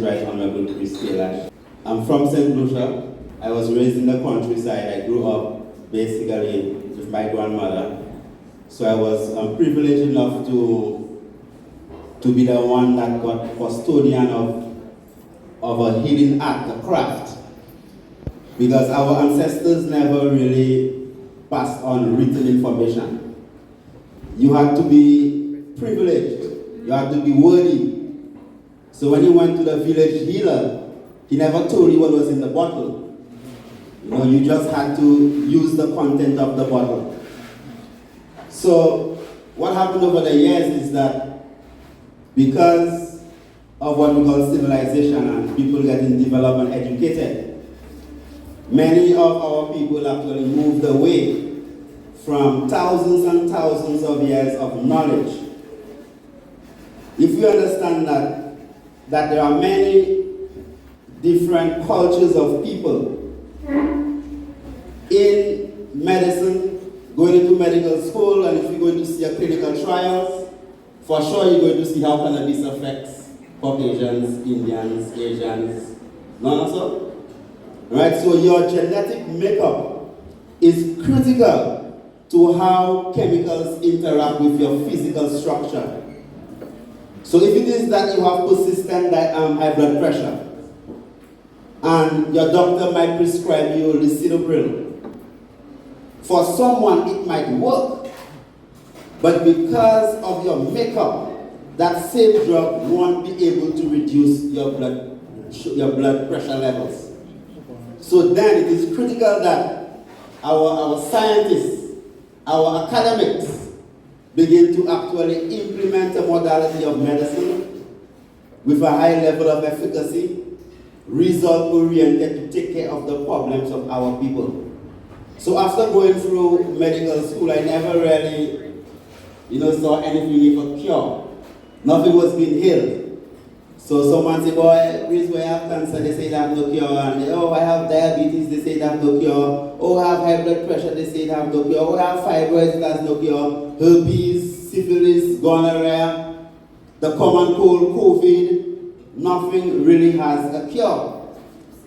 Right Honorable Priest Kailash. I'm from St. Lucia. I was raised in the countryside. I grew up basically with my grandmother. So I was privileged enough to be the one that got custodian of a healing art, a craft. Because our ancestors never really passed on written information. You had to be privileged. You had to be worthy. So when you went to the village healer, he never told you what was in the bottle. You know, you just had to use the content of the bottle. So what happened over the years is that because of what we call civilization and people getting developed and educated, many of our people actually moved away from thousands and thousands of years of knowledge. If you understand that there are many different cultures of people in medicine, going into medical school, and if you're going to see a clinical trials, for sure you're going to see how cannabis affects Caucasians, Indians, Asians, none of so? Right? So your genetic makeup is critical to how chemicals interact with your physical structure. So if it is that you have persistent high blood pressure, and your doctor might prescribe you lisinopril, for someone it might work, but because of your makeup, that same drug won't be able to reduce your blood pressure levels. So then it is critical that our scientists, our academics, begin to actually implement a modality of medicine with a high level of efficacy, result-oriented to take care of the problems of our people. So after going through medical school, I never really, saw anything of a cure. Nothing was being healed. So someone say, boy, Priest, I have cancer, they say they have no cure. And oh, I have diabetes, they say they have no cure. Oh, I have high blood pressure, they say they have no cure. Oh, I have fibroids, that's no cure. Herpes, syphilis, gonorrhea, the common cold, COVID, nothing really has a cure.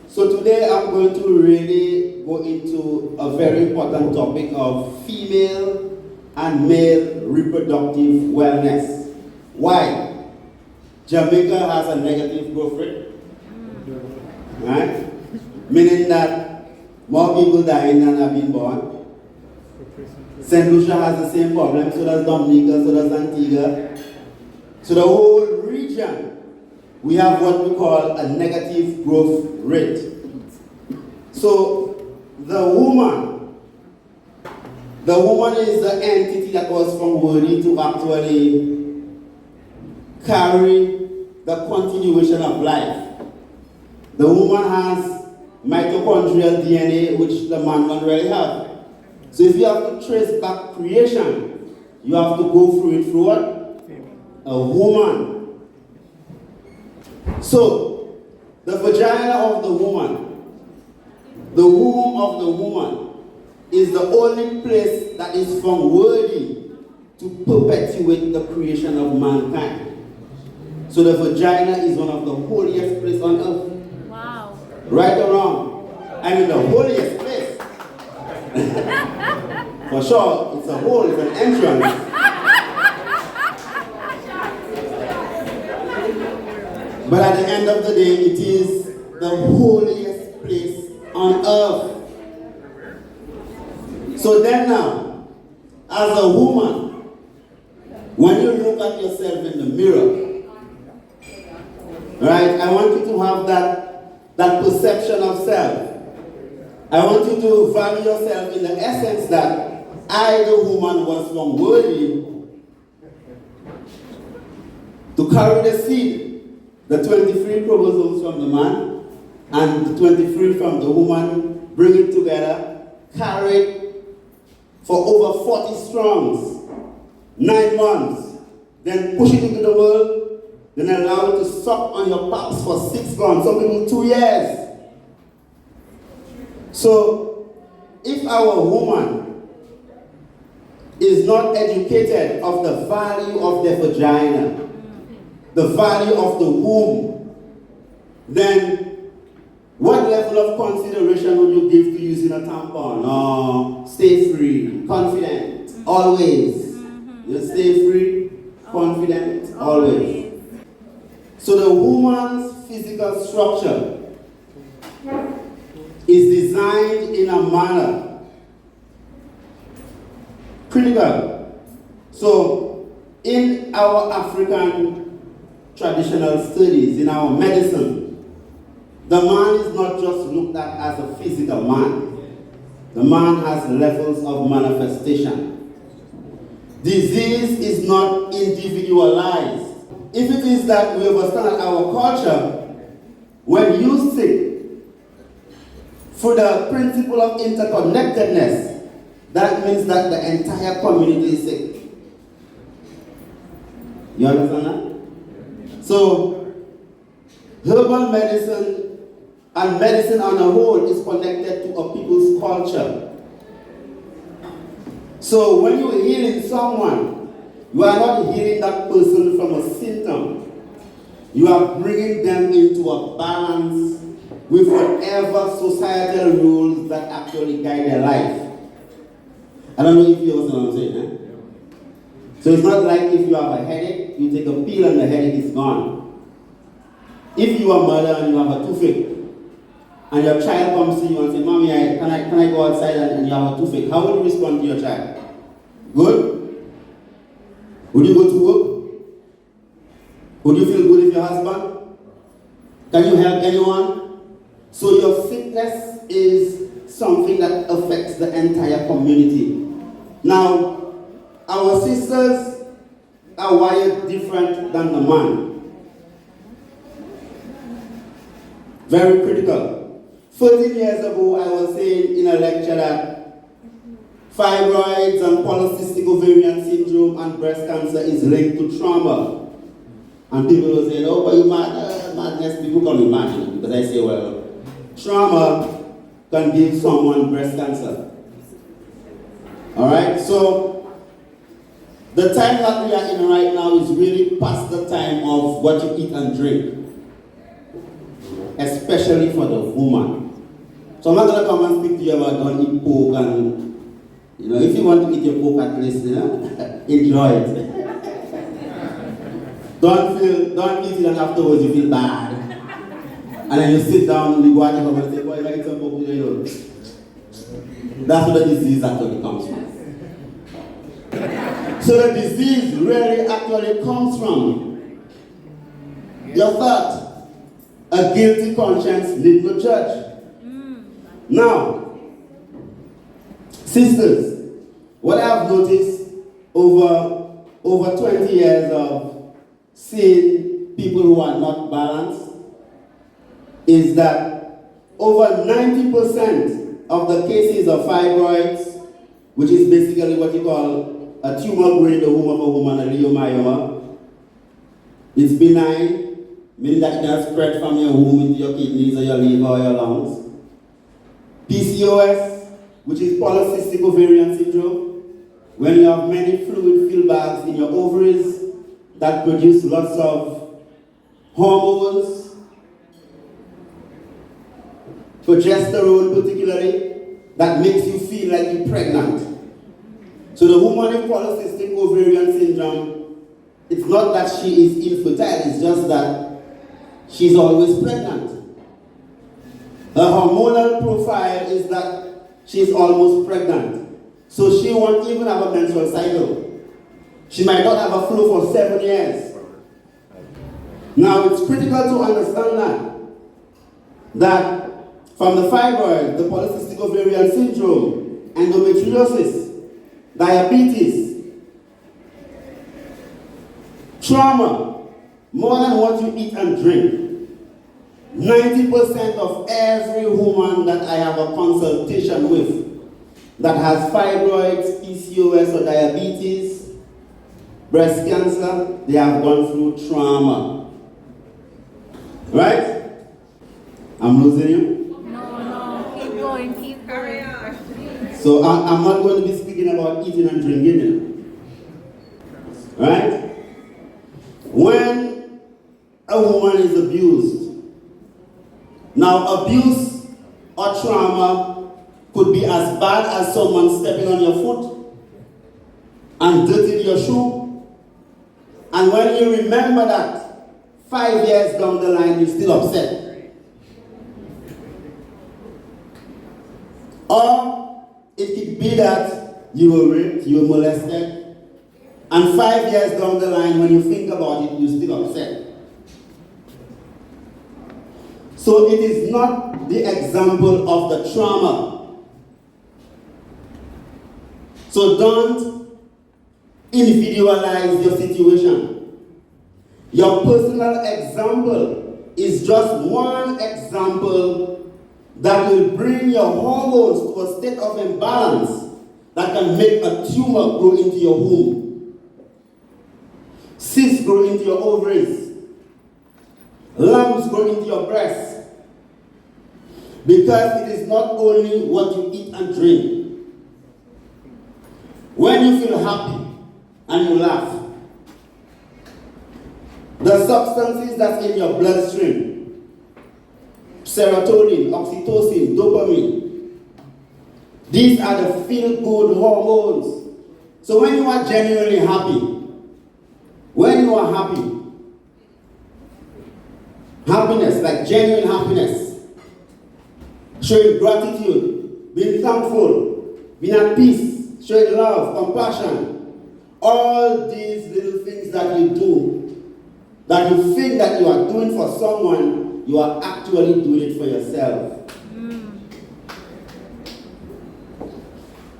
So today I'm going to really go into a very important topic of female and male reproductive wellness. Why? Jamaica has a negative growth rate, right? Meaning that more people dying than have been born. St. Lucia has the same problem, so does Dominica, so does Antigua. So the whole region, we have what we call a negative growth rate. So the woman is the entity that was from worthy to actually carry the continuation of life. The woman has mitochondrial DNA, which the man don't really have. So if you have to trace back creation, you have to go through it through what? A woman. So the vagina of the woman, the womb of the woman, is the only place that is found worthy to perpetuate the creation of mankind. So the vagina is one of the holiest places on earth. Wow. Right or wrong? I mean the holiest place. For sure, it's a hole, it's an entrance. But at the end of the day, it is the holiest place on earth. So then now, as a woman, when you look at yourself in the mirror, right, I want you to have that perception of self. I want you to value yourself in the essence that I, the woman, was found worthy to carry the seed, the 23 chromosomes from the man and the 23 from the woman, bring it together, carry it for over 40 strongs, 9 months, then push it into the world, then allow it to suck on your paps for 6 months, some people 2 years. So, if our woman is not educated of the value of the vagina, the value of the womb, then what level of consideration would you give to using a tampon? Stay free, confident, always. You stay free, confident, always. So the woman's physical structure is designed in a manner critical. So in our African traditional studies, in our medicine, the man is not just looked at as a physical man. The man has levels of manifestation. Disease is not individualized. If it is that we understand that our culture, when you sick, for the principle of interconnectedness, that means that the entire community is sick. You understand that? So, herbal medicine and medicine on a whole is connected to a people's culture. So when you're healing someone, you are not healing that person from a symptom. You are bringing them into a balance with whatever societal rules that actually guide their life. I don't know if you understand what I'm saying. Eh? So it's not like if you have a headache, you take a pill and the headache is gone. If you are a mother and you have a toothache, and your child comes to you and says, Mommy, can I go outside and you have a toothache? How would you respond to your child? Good? Would you go to work? Would you feel good if your husband? Can you help anyone? So your sickness is something that affects the entire community. Now, our sisters are wired different than the man. Very critical. 13 years ago, I was saying in a lecture that fibroids and polycystic ovarian syndrome and breast cancer is linked to trauma. And people will say, oh, but you mad, madness, people call me mad, because I say, well, trauma can give someone breast cancer. Alright, so the time that we are in right now is really past the time of what you eat and drink, especially for the woman. So I'm not going to come and speak to you about don't eat pork and, if you want to eat your pork at least, enjoy it. Don't eat it and afterwards you feel bad. And then you sit down and you go out and say, boy, if I eat some pork, that's where the disease actually comes from. So the disease really actually comes from your thought. A guilty conscience leads to church. Now, sisters, what I've noticed over 20 years of seeing people who are not balanced is that over 90% of the cases of fibroids, which is basically what you call a tumor growing in the womb of a woman, a leiomyoma, it's benign, meaning that it can spread from your womb into your kidneys or your liver or your lungs. PCOS, which is polycystic ovarian syndrome, when you have many fluid-filled bags in your ovaries that produce lots of hormones, progesterone particularly, that makes you feel like you're pregnant. So the woman with polycystic ovarian syndrome, it's not that she is infertile, it's just that she's always pregnant. Her hormonal profile is that she's almost pregnant. So she won't even have a menstrual cycle. She might not have a flow for 7 years. Now it's critical to understand that from the fibroid, the polycystic ovarian syndrome, endometriosis, diabetes, trauma, more than what you eat and drink. 90% of every woman that I have a consultation with that has fibroids, PCOS or diabetes, breast cancer, they have gone through trauma. Right? I'm losing you? No, keep going, keep going. So I'm not going to be speaking about eating and drinking. Right? When a woman is abused, Now, abuse or trauma could be as bad as someone stepping on your foot and dirtying your shoe. And when you remember that 5 years down the line, you're still upset. Or it could be that you were raped, you were molested, and 5 years down the line, when you think about it, you're still upset. So it is not the example of the trauma. So don't individualize your situation. Your personal example is just one example that will bring your hormones to a state of imbalance that can make a tumor grow into your womb, cysts grow into your ovaries, lumps grow into your breasts. Because it is not only what you eat and drink. When you feel happy and you laugh, the substances that's in your bloodstream, serotonin, oxytocin, dopamine, these are the feel-good hormones. So when you are genuinely happy, when you are happy, happiness, like genuine happiness, showing gratitude, being thankful, being at peace, showing love, compassion, all these little things that you do, that you think that you are doing for someone, you are actually doing it for yourself.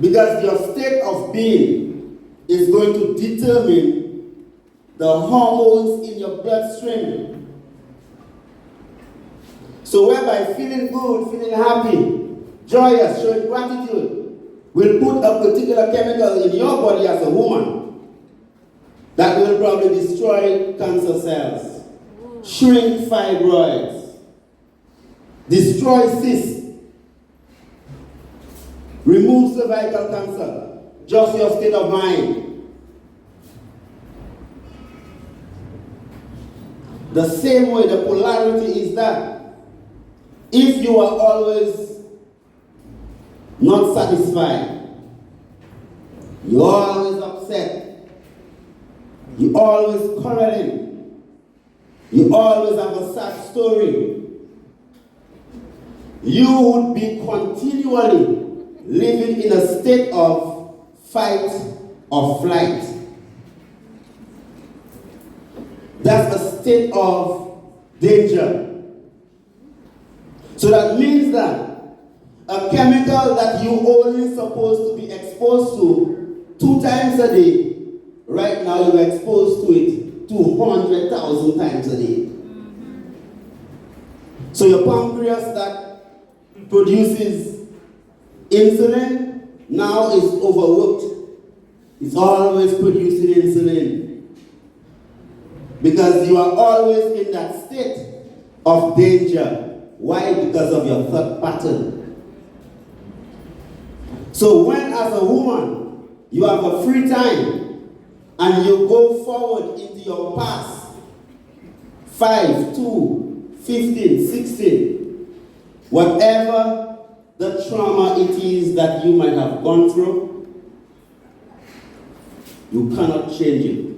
Because your state of being is going to determine the hormones in your bloodstream. So whereby feeling good, feeling happy, joyous, showing gratitude, will put a particular chemical in your body as a woman that will probably destroy cancer cells, shrink fibroids, destroy cysts, remove cervical cancer, just your state of mind. The same way, the polarity is that if you are always not satisfied, you're always upset, you always quarreling, you always have a sad story, you would be continually living in a state of fight or flight. That's a state of danger. So that means that a chemical that you only supposed to be exposed to 2 times a day, right now you're exposed to it 200,000 times a day. So your pancreas that produces insulin now is overworked. It's always producing insulin. Because you are always in that state of danger. Why? Because of your thought pattern. So when as a woman, you have a free time and you go forward into your past, 5, 2, 15, 16, whatever the trauma it is that you might have gone through, you cannot change it.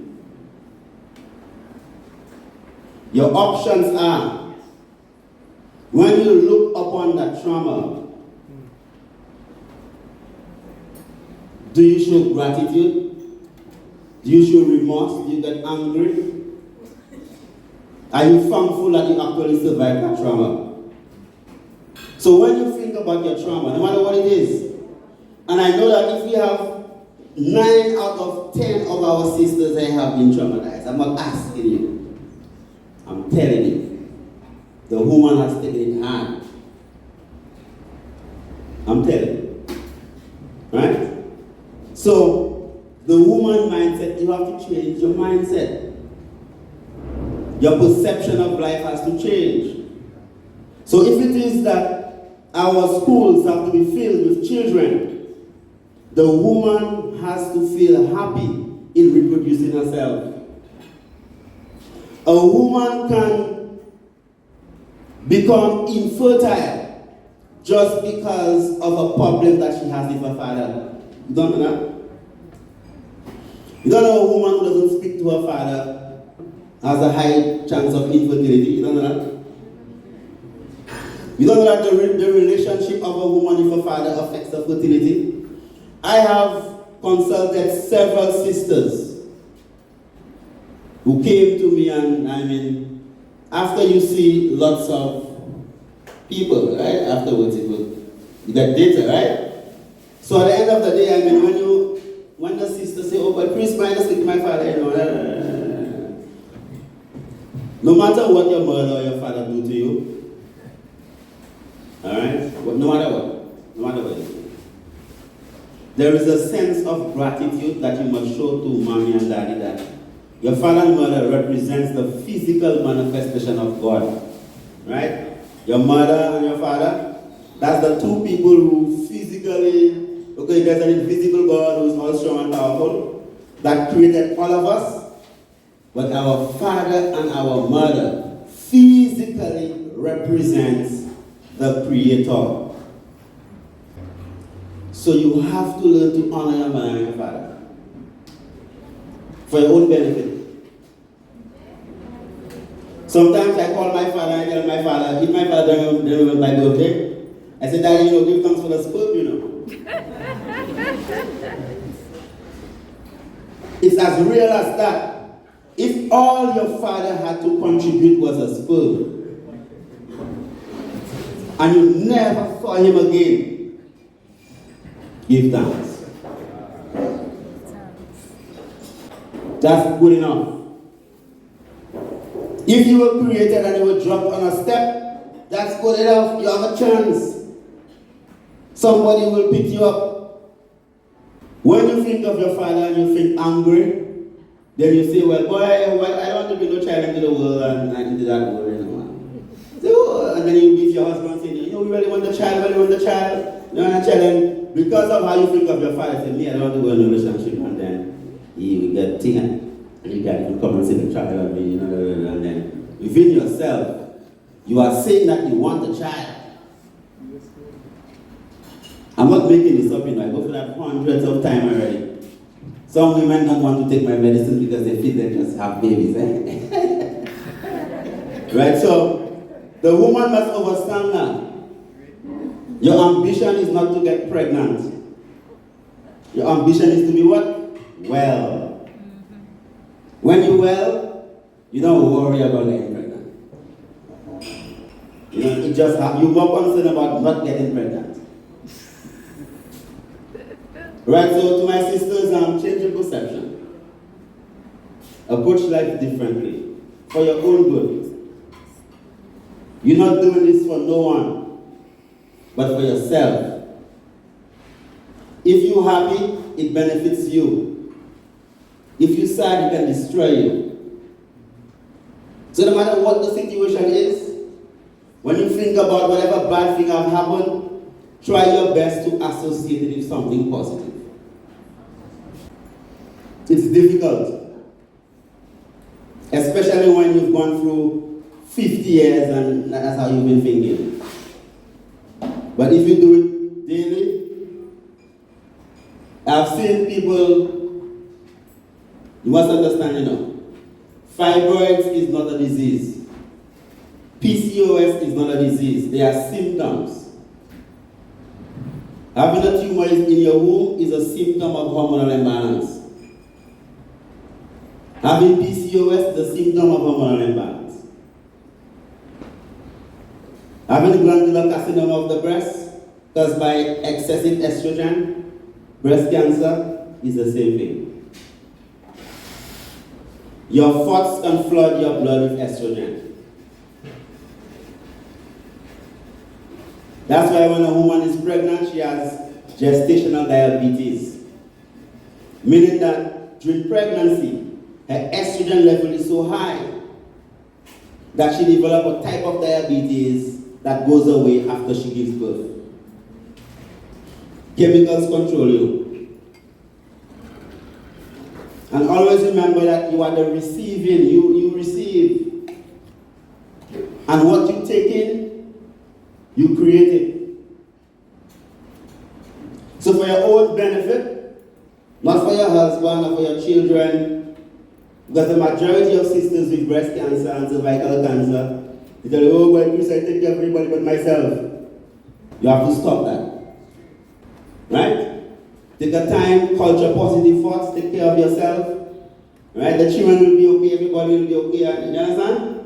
Your options are, when you look upon that trauma, do you show gratitude? Do you show remorse? Do you get angry? Are you thankful that you actually survived that trauma? So when you think about your trauma, no matter what it is, and I know that if we have 9 out of 10 of our sisters that have been traumatized, I'm not asking you, I'm telling you. The woman has taken it hard. I'm telling you. Right? So, the woman mindset, you have to change your mindset. Your perception of life has to change. So if it is that our schools have to be filled with children, the woman has to feel happy in reproducing herself. A woman can become infertile just because of a problem that she has with her father. You don't know that? You don't know a woman who doesn't speak to her father has a high chance of infertility. You don't know that? You don't know that the relationship of a woman with her father affects her fertility? I have consulted several sisters who came to me, and I mean, after you see lots of people, right? Afterwards you get data, right? So at the end of the day, I mean, when the sister say, oh, but Priest, I speak to my father, you know, no matter what your mother or your father do to you, all right? No matter what you do, there is a sense of gratitude that you must show to mommy and daddy that your father and mother represents the physical manifestation of God, right? Your mother and your father, that's the two people who physically, okay, there's an invisible God who's all strong and powerful that created all of us, but our father and our mother physically represents the Creator. So you have to learn to honor your mother and your father for your own benefit. Sometimes I call my father and I tell my father, if my father doesn't remember my birthday, I said, Daddy, you know, give thanks for the sperm, you know. It's as real as that. If all your father had to contribute was a sperm, and you never saw him again, give thanks. That's good enough. If you were created and you were dropped on a step, that's good enough. You have a chance. Somebody will pick you up. When you think of your father and you think angry, then you say, well, boy, I don't want to bring no child into the world and into that world anymore. So, and then you meet your husband saying, you know, we really want the child, You want a child. And because of how you think of your father, say, me, I don't want to go in a relationship. And then he will get taken. And you can come and say the child and me, you know, and then within yourself, you are saying that you want a child. I'm not making this up, you know, I go for that hundreds of times already. Some women don't want to take my medicine because they feel they just have babies, eh? Right, so the woman must understand that. Your ambition is not to get pregnant. Your ambition is to be what? Well. When you're well, you don't worry about getting pregnant. You know, it just you're more concerned about not getting pregnant. Right, so to my sisters, change your perception. Approach life differently for your own good. You're not doing this for no one, but for yourself. If you're happy, it benefits you. If you're sad, it can destroy you. So no matter what the situation is, when you think about whatever bad thing has happened, try your best to associate it with something positive. It's difficult, especially when you've gone through 50 years and that's how you've been thinking. But if you do it daily, I've seen people. You must understand, you know, fibroids is not a disease. PCOS is not a disease. They are symptoms. Having a tumor in your womb is a symptom of hormonal imbalance. Having PCOS is a symptom of hormonal imbalance. Having glandular carcinoma of the breast caused by excessive estrogen, breast cancer, is the same thing. Your thoughts can flood your blood with estrogen. That's why when a woman is pregnant, she has gestational diabetes. Meaning that during pregnancy, her estrogen level is so high that she develops a type of diabetes that goes away after she gives birth. Chemicals control you. And always remember that you are the receiving, you receive. And what you take in, you create it. So for your own benefit, not for your husband or for your children, because the majority of sisters with breast cancer and cervical cancer, they tell you, oh, well, Chris, I take care of everybody but myself. You have to stop that. Right? Take a time, culture positive thoughts, take care of yourself. Right? The children will be okay, everybody will be okay. You understand?